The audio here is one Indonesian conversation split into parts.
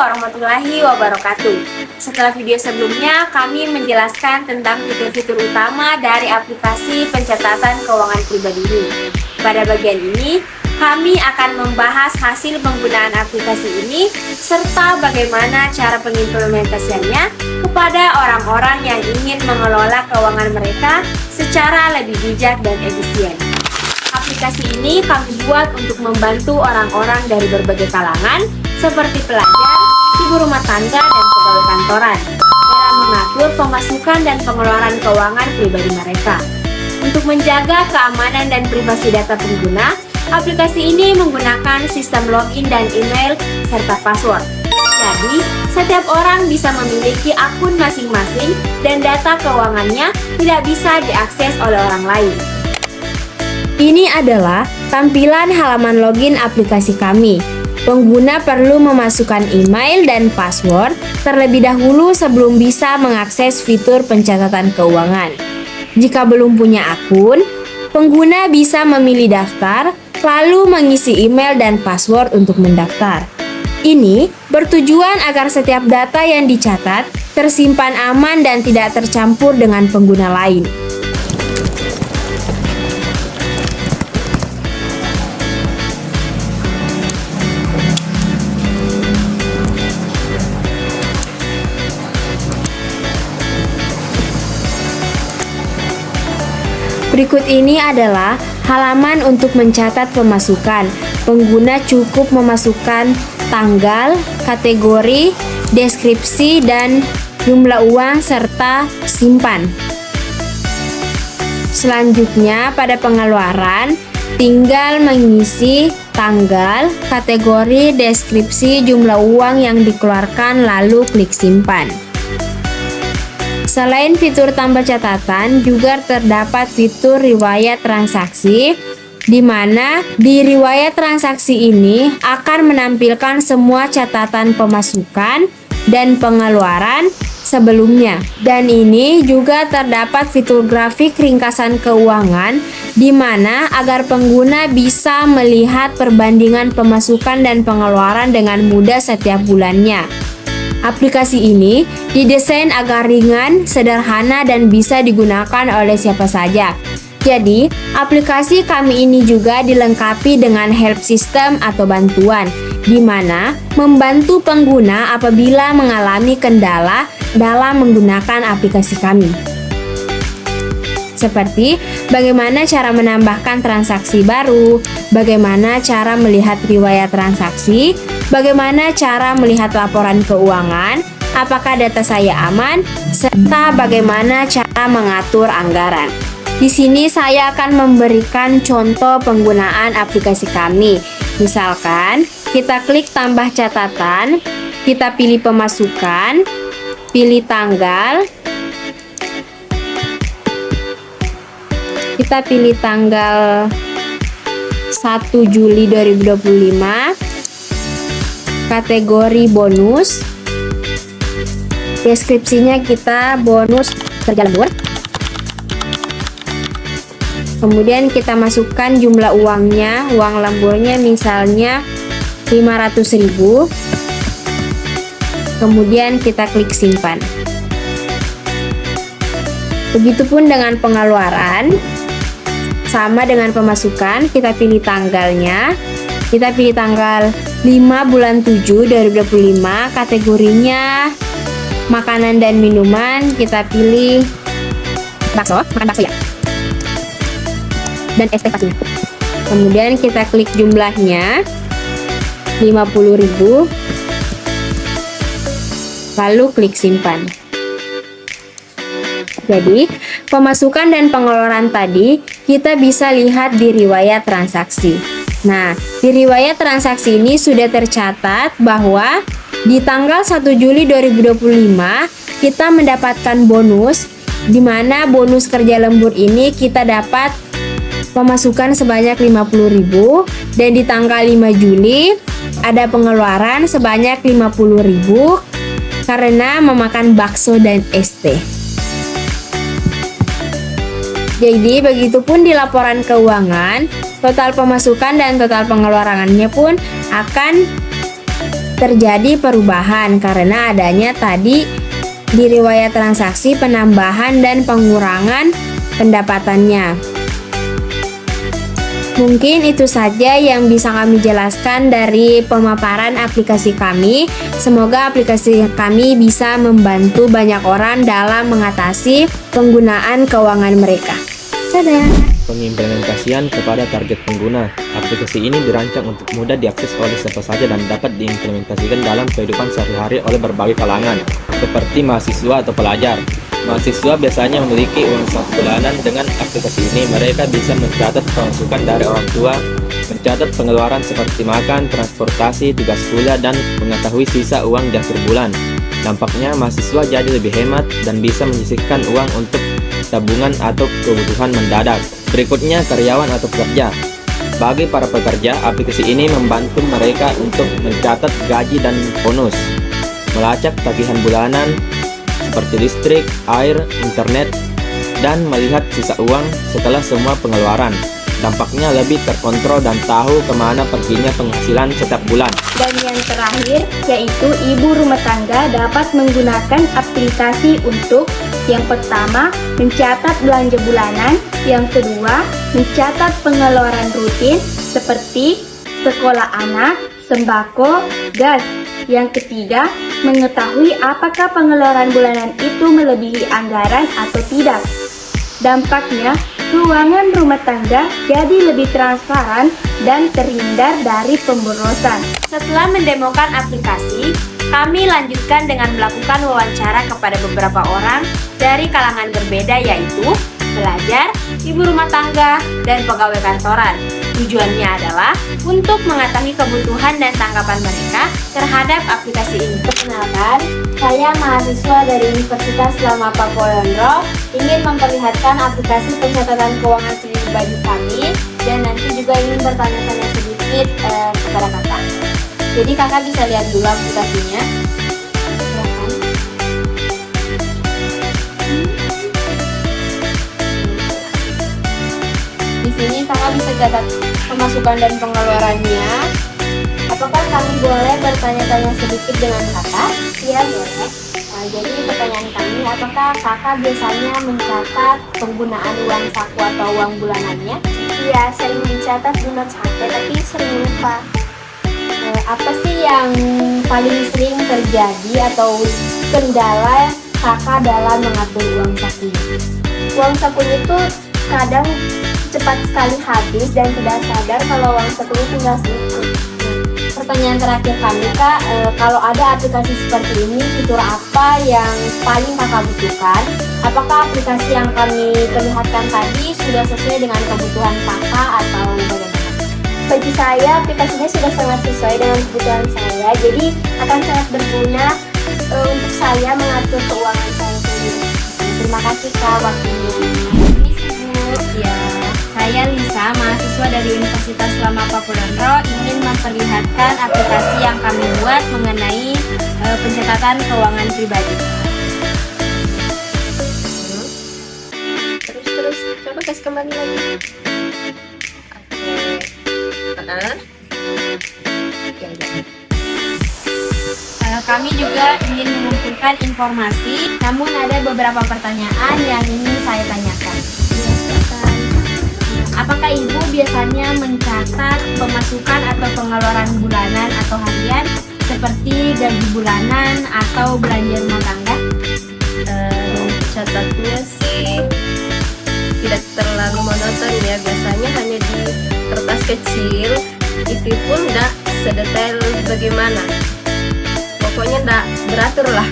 warahmatullahi wabarakatuh. Setelah video sebelumnya, kami menjelaskan tentang fitur-fitur utama dari aplikasi pencatatan keuangan pribadi ini. Pada bagian ini, kami akan membahas hasil penggunaan aplikasi ini serta bagaimana cara pengimplementasiannya kepada orang-orang yang ingin mengelola keuangan mereka secara lebih bijak dan efisien. Aplikasi ini kami buat untuk membantu orang-orang dari berbagai kalangan seperti pelajar, ibu rumah tangga, dan pegawai kantoran dalam mengatur pemasukan dan pengeluaran keuangan pribadi mereka. Untuk menjaga keamanan dan privasi data pengguna, aplikasi ini menggunakan sistem login dan email serta password. Jadi, setiap orang bisa memiliki akun masing-masing dan data keuangannya tidak bisa diakses oleh orang lain. Ini adalah tampilan halaman login aplikasi kami. Pengguna perlu memasukkan email dan password terlebih dahulu sebelum bisa mengakses fitur pencatatan keuangan. Jika belum punya akun, pengguna bisa memilih daftar, lalu mengisi email dan password untuk mendaftar. Ini bertujuan agar setiap data yang dicatat tersimpan aman dan tidak tercampur dengan pengguna lain. Berikut ini adalah halaman untuk mencatat pemasukan. Pengguna cukup memasukkan tanggal, kategori, deskripsi, dan jumlah uang serta simpan. Selanjutnya, pada pengeluaran, tinggal mengisi tanggal, kategori, deskripsi, jumlah uang yang dikeluarkan, lalu klik simpan. Selain fitur tambah catatan, juga terdapat fitur riwayat transaksi, di mana di riwayat transaksi ini akan menampilkan semua catatan pemasukan dan pengeluaran sebelumnya. Dan ini juga terdapat fitur grafik ringkasan keuangan, di mana agar pengguna bisa melihat perbandingan pemasukan dan pengeluaran dengan mudah setiap bulannya. Aplikasi ini didesain agar ringan, sederhana, dan bisa digunakan oleh siapa saja. Jadi, aplikasi kami ini juga dilengkapi dengan help system atau bantuan, di mana membantu pengguna apabila mengalami kendala dalam menggunakan aplikasi kami. Seperti bagaimana cara menambahkan transaksi baru, bagaimana cara melihat riwayat transaksi, bagaimana cara melihat laporan keuangan, apakah data saya aman, serta bagaimana cara mengatur anggaran. Di sini saya akan memberikan contoh penggunaan aplikasi kami. Misalkan, kita klik tambah catatan, kita pilih pemasukan, pilih tanggal, kita pilih tanggal 1 Juli 2025, kategori bonus, deskripsinya kita bonus kerja lembur. Kemudian kita masukkan jumlah uangnya, uang lemburnya misalnya 500.000. Kemudian kita klik simpan. Begitupun dengan pengeluaran, sama dengan pemasukan, kita pilih tanggalnya, kita pilih tanggal 5 bulan 7 2025, kategorinya makanan dan minuman, kita pilih bakso, makan bakso ya, dan es teh pastinya. Kemudian kita klik jumlahnya 50.000, lalu klik simpan. Jadi, pemasukan dan pengeluaran tadi kita bisa lihat di riwayat transaksi. Nah, di riwayat transaksi ini sudah tercatat bahwa di tanggal 1 Juli 2025 kita mendapatkan bonus, di mana bonus kerja lembur ini kita dapat pemasukan sebanyak 50.000, dan di tanggal 5 Juli ada pengeluaran sebanyak 50.000 karena memakan bakso dan es teh. Jadi begitupun di laporan keuangan, total pemasukan dan total pengeluarannya pun akan terjadi perubahan karena adanya tadi di riwayat transaksi penambahan dan pengurangan pendapatannya. Mungkin itu saja yang bisa kami jelaskan dari pemaparan aplikasi kami. Semoga aplikasi kami bisa membantu banyak orang dalam mengatasi penggunaan keuangan mereka. Dadah! Pengimplementasian kepada target pengguna. Aplikasi ini dirancang untuk mudah diakses oleh siapa saja dan dapat diimplementasikan dalam kehidupan sehari-hari oleh berbagai kalangan, seperti mahasiswa atau pelajar. Mahasiswa biasanya memiliki uang saku bulanan. Dengan aplikasi ini, mereka bisa mencatat pemasukan dari orang tua, mencatat pengeluaran seperti makan, transportasi, tugas kuliah, dan mengetahui sisa uang di akhir bulan. Dampaknya, mahasiswa jadi lebih hemat dan bisa menyisihkan uang untuk tabungan atau kebutuhan mendadak. Berikutnya, karyawan atau pekerja. Bagi para pekerja, aplikasi ini membantu mereka untuk mencatat gaji dan bonus, melacak tagihan bulanan seperti listrik, air, internet, dan melihat sisa uang setelah semua pengeluaran. Dampaknya lebih terkontrol dan tahu kemana perginya penghasilan setiap bulan. Dan yang terakhir, yaitu ibu rumah tangga dapat menggunakan aplikasi untuk yang pertama, mencatat belanja bulanan, yang kedua, mencatat pengeluaran rutin seperti sekolah anak, sembako, gas. Yang ketiga, mengetahui apakah pengeluaran bulanan itu melebihi anggaran atau tidak. Dampaknya, keuangan rumah tangga jadi lebih transparan dan terhindar dari pemborosan. Setelah mendemokan aplikasi, kami lanjutkan dengan melakukan wawancara kepada beberapa orang dari kalangan berbeda, yaitu pelajar, ibu rumah tangga, dan pegawai kantoran. Tujuannya adalah untuk mengetahui kebutuhan dan tanggapan mereka terhadap aplikasi ini. Perkenalkan, saya mahasiswa dari Universitas Lama Pakualenro ingin memperlihatkan aplikasi pencatatan keuangan pribadi kami dan nanti juga ingin bertanya-tanya sedikit kepada kakak. Jadi kakak bisa lihat dulu aplikasinya. Di sini kakak bisa catat pemasukan dan pengeluarannya. Apakah kami boleh bertanya-tanya sedikit dengan kakak? Iya, boleh. Jadi pertanyaan kami, apakah kakak biasanya mencatat penggunaan uang saku atau uang bulanannya? Iya, sering mencatat di notes HP, tapi sering lupa. Apa sih yang paling sering terjadi atau kendala kakak dalam mengatur uang sakunya? Uang sakunya itu kadang cepat sekali habis dan tidak sadar kalau uang sakunya tinggal sedikit. Pertanyaan terakhir kami kak, kalau ada aplikasi seperti ini, fitur apa yang paling kakak butuhkan? Apakah aplikasi yang kami perlihatkan tadi sudah sesuai dengan kebutuhan kakak atau bagaimana? Bagi saya, aplikasinya sudah sangat sesuai dengan kebutuhan saya, jadi akan sangat berguna untuk saya mengatur keuangan saya sendiri. Terima kasih kak waktunya. Ya, saya Lisa, mahasiswa dari Universitas Lama Pakualenro, ingin memperlihatkan aplikasi yang kami buat mengenai pencatatan keuangan pribadi. Terus, coba kasih kembali lagi. Kami juga ingin mengumpulkan informasi, namun ada beberapa pertanyaan yang ingin saya tanyakan. Apakah ibu biasanya mencatat pemasukan atau pengeluaran bulanan atau harian seperti gaji bulanan atau belanja rumah tangga? Catatnya sih tidak terlalu monoton ya, biasanya hanya di kertas kecil, itu pun tidak sedetail bagaimana, pokoknya tidak beratur lah.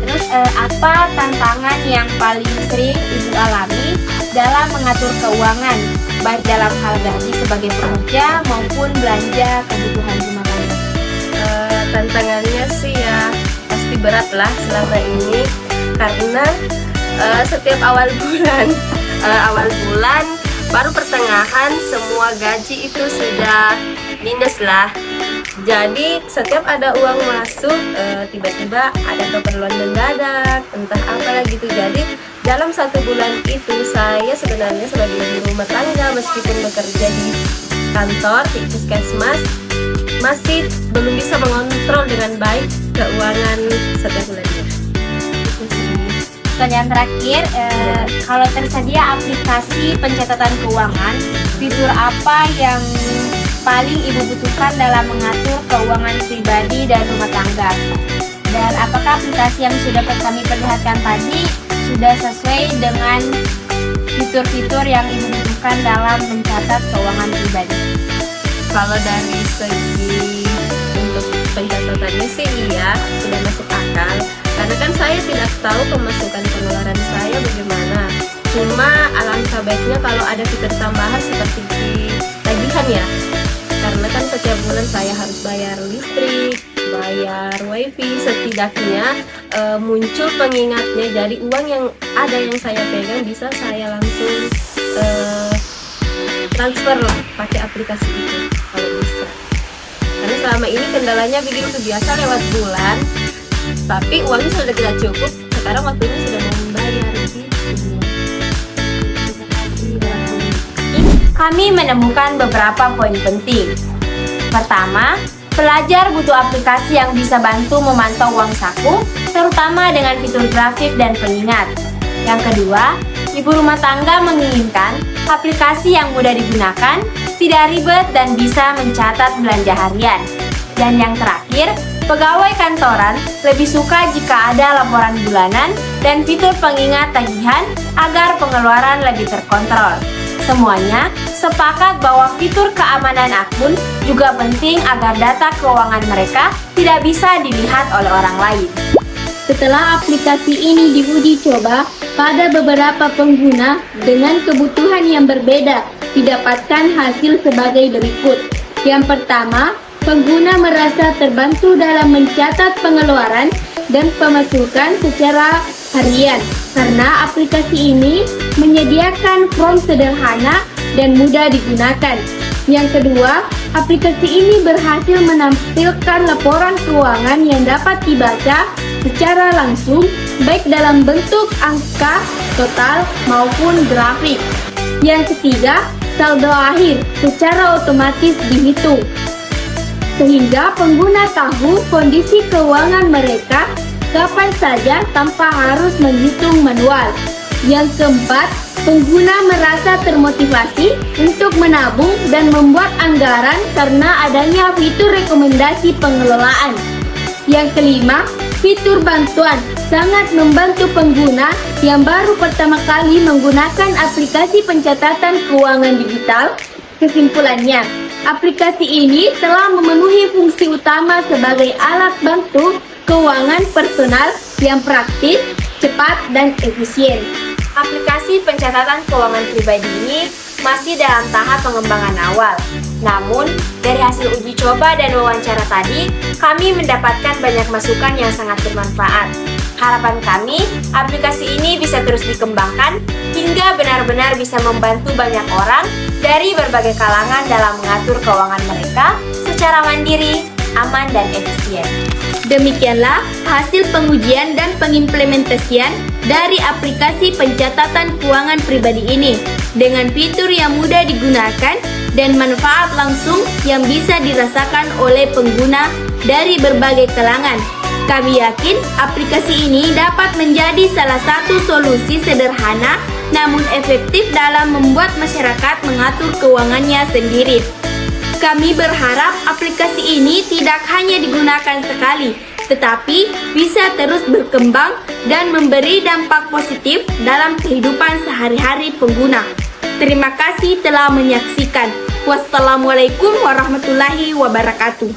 Terus apa tantangan yang paling sering ibu alami dalam mengatur keuangan, baik dalam hal gaji sebagai pekerja maupun belanja kebutuhan rumah tangga? Tantangannya sih ya pasti berat lah selama ini, karena setiap awal bulan baru pertengahan semua gaji itu sudah minus lah. Jadi setiap ada uang masuk, tiba-tiba ada keperluan mendadak, entah apa gitu. Jadi dalam satu bulan itu saya sebenarnya sebagai ibu rumah tangga, meskipun bekerja di kantor, di puskesmas, masih belum bisa mengontrol dengan baik keuangan setiap bulannya. Pertanyaan terakhir, kalau tersedia aplikasi pencatatan keuangan, fitur apa yang paling Ibu butuhkan dalam mengatur keuangan pribadi dan rumah tangga? Dan apakah aplikasi yang sudah kami perlihatkan tadi sudah sesuai dengan fitur-fitur yang Ibu butuhkan dalam mencatat keuangan pribadi? Kalau dari segi untuk pencatatannya sih iya, sudah masuk akal. Karena kan saya tidak tahu pemasukan pengeluaran saya bagaimana. Cuma alangkah baiknya kalau ada fitur tambahan seperti tagihan ya. Karena kan setiap bulan saya harus bayar listrik, bayar wifi, setidaknya muncul pengingatnya. Jadi uang yang ada yang saya pegang bisa saya langsung transfer lah pakai aplikasi itu kalau bisa. Karena selama ini kendalanya begitu, biasa lewat bulan tapi uangnya sudah tidak cukup, sekarang waktunya sudah mau membayar gitu. Kami menemukan beberapa poin penting. Pertama, pelajar butuh aplikasi yang bisa bantu memantau uang saku, terutama dengan fitur grafik dan pengingat. Yang kedua, ibu rumah tangga menginginkan aplikasi yang mudah digunakan, tidak ribet dan bisa mencatat belanja harian. Dan yang terakhir, pegawai kantoran lebih suka jika ada laporan bulanan dan fitur pengingat tagihan agar pengeluaran lebih terkontrol. Semuanya sepakat bahwa fitur keamanan akun juga penting agar data keuangan mereka tidak bisa dilihat oleh orang lain. Setelah aplikasi ini diuji coba pada beberapa pengguna dengan kebutuhan yang berbeda, didapatkan hasil sebagai berikut. Yang pertama, pengguna merasa terbantu dalam mencatat pengeluaran dan pemasukan secara harian karena aplikasi ini menyediakan form sederhana dan mudah digunakan. Yang kedua, aplikasi ini berhasil menampilkan laporan keuangan yang dapat dibaca secara langsung baik dalam bentuk angka, total, maupun grafik. Yang ketiga, saldo akhir secara otomatis dihitung sehingga pengguna tahu kondisi keuangan mereka kapan saja tanpa harus menghitung manual. Yang keempat, pengguna merasa termotivasi untuk menabung dan membuat anggaran karena adanya fitur rekomendasi pengelolaan. Yang kelima, fitur bantuan sangat membantu pengguna yang baru pertama kali menggunakan aplikasi pencatatan keuangan digital. Kesimpulannya, aplikasi ini telah memenuhi fungsi utama sebagai alat bantu keuangan personal yang praktis, cepat, dan efisien. Aplikasi pencatatan keuangan pribadi ini masih dalam tahap pengembangan awal. Namun, dari hasil uji coba dan wawancara tadi, kami mendapatkan banyak masukan yang sangat bermanfaat. Harapan kami, aplikasi ini bisa terus dikembangkan hingga benar-benar bisa membantu banyak orang dari berbagai kalangan dalam mengatur keuangan mereka secara mandiri, aman, dan efisien. Demikianlah hasil pengujian dan pengimplementasian dari aplikasi pencatatan keuangan pribadi ini dengan fitur yang mudah digunakan dan manfaat langsung yang bisa dirasakan oleh pengguna dari berbagai kalangan. Kami yakin aplikasi ini dapat menjadi salah satu solusi sederhana namun efektif dalam membuat masyarakat mengatur keuangannya sendiri. Kami berharap aplikasi ini tidak hanya digunakan sekali, tetapi bisa terus berkembang dan memberi dampak positif dalam kehidupan sehari-hari pengguna. Terima kasih telah menyaksikan. Wassalamualaikum warahmatullahi wabarakatuh.